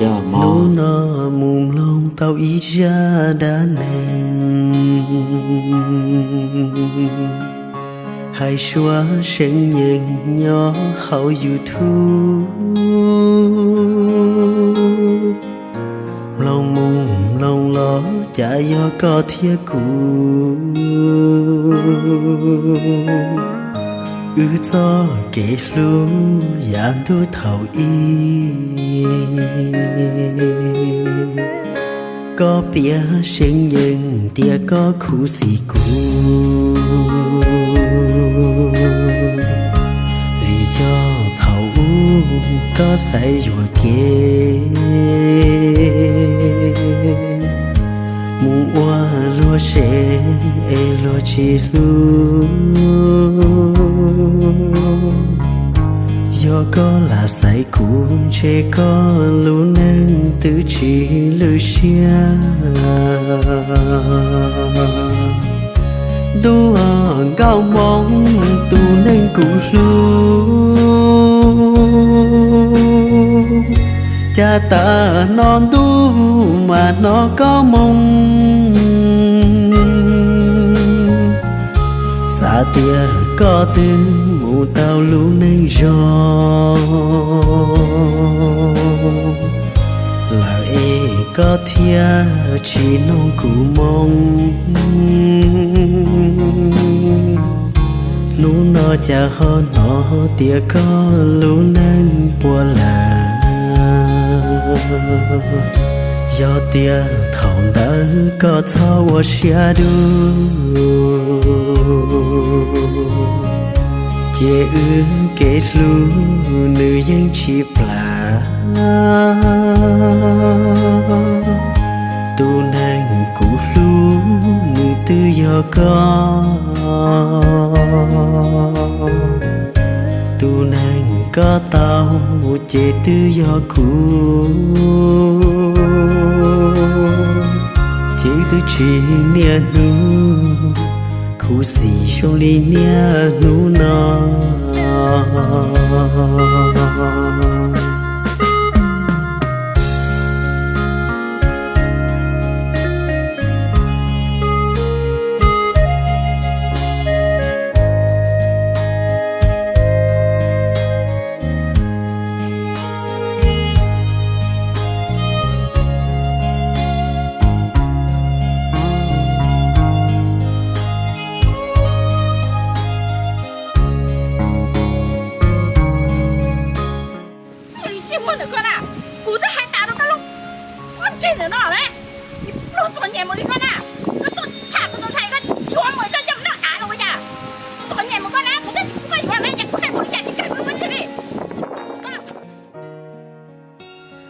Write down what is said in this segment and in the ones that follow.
nô nọ mùng lông tao ý ra đã nền hai xóa sen nhìn nhỏ hậu YouTube lòng mùng lòng ló chả do có thiết cũ cho kể lu dàn tu thầu y có bia sinh nhân tia có khu xì cũ vì cho thầu có say vừa kia muốn qua lúa sẽ lúa chỉ lu do có là say cuốn chê có lũ nên tự chỉ lưu xia đu cao mong tu nên cụ lu cha ta non tu mà nó có mong xa tia có tiếng mù tao lũ nên gió là có thia chỉ nông cụ mong lũ nó cha hơn nó tia có lũ nên bùa là do tia thầu đỡ có thao xia đu chế ư kết lu nữ dân chỉ là tu nàng cũ lu nữ tư do có tu nàng có tao chế tư do cũ chế tư chỉ niên nu khu xì trong ly nia nu nọ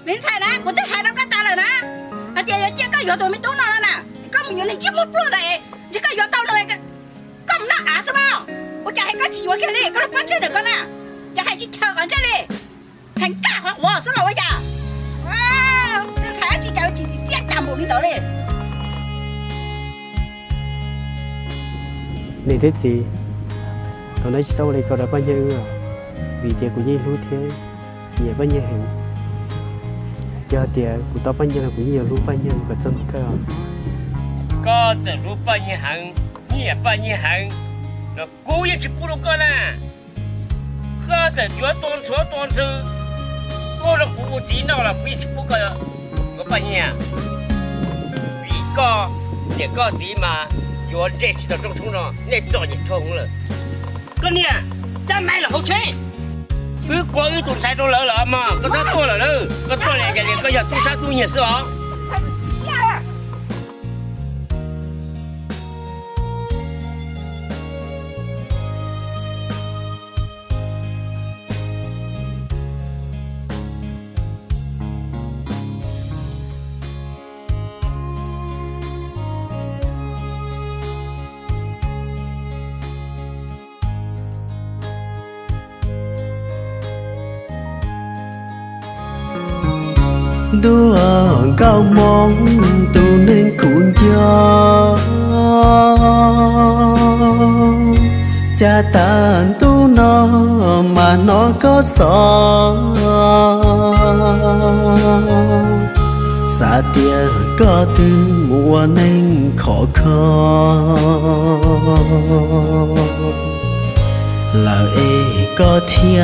lính sai nè, cô thấy hai đó cái ta rồi nè, à chị chị có vô tôi mới tốt nó nè, có mình lính chiếc một luôn này, chỉ có vô tao rồi cái, có nó à sao bao, cô chả hay có chỉ vô cái này, có nó bắt chơi được con nè, chả hay chỉ chờ con chơi đi, thành cả hoặc wow sao rồi chả, à, lính sai chỉ kéo chỉ giết đam bộ đi tới đi. Này thế gì, tôi nói sau này có đã bao nhiêu rồi, vì tiền của Nhi lưu thế, nhiều bao nhiêu hình. Giờ tiền của tao bao nhiêu là cũng nhiều lúc bao nhiêu có chân cơ có giờ lúc bao nhiêu hàng nhiều bao nhiêu hàng rồi cố ý chỉ bù con à có giờ chúa tôn sư cô là phụ chỉ nào là bị chỉ bù có bao nhiêu vì có để có gì mà chúa chết chỉ trong chúng nó nên cho những thông rồi con nè ta mai là hậu chế cứ qua cái tụi sai tôi lỡ mà có sao tôi lỡ có tôi này cái có giờ tôi sao tôi nhiều sự hả đua cao mong tu nên cuốn gió cha tàn tu nó mà nó có gió xa tia có từ mùa nên khó khó là ê có thia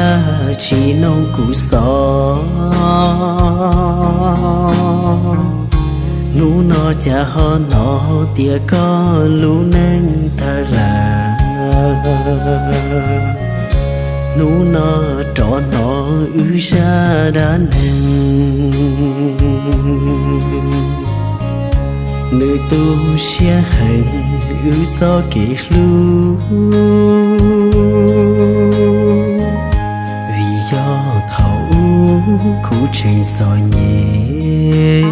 chỉ nông cú gió nú nó cha ho nó tia có lú nên ta là nú nó trọ nó ư ra đã nâng nữ tu xe hành ư do kể lưu vì do thảo khu trình gió nhẹ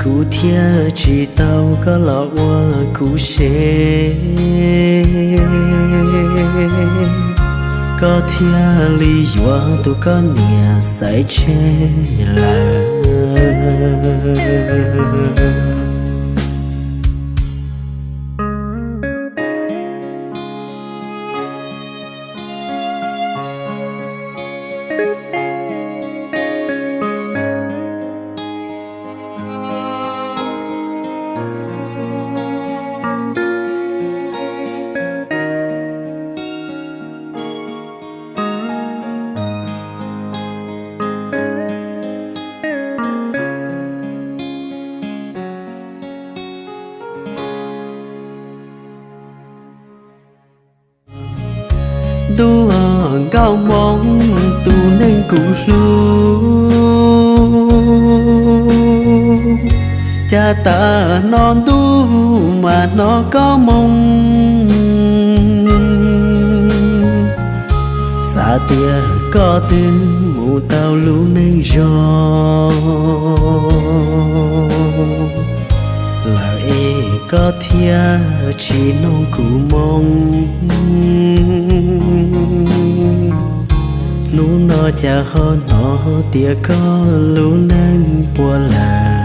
cú thia chỉ tao có lọ qua cú xe có thia lý do tôi có nia sai chế là tu cao mong tu nên cụ lu cha ta non tu mà nó có mong xa tia có từ mù tao lu nên gió là ê có thia chỉ nông cụ mong nú nó cha ho nó tia có lú nên bùa là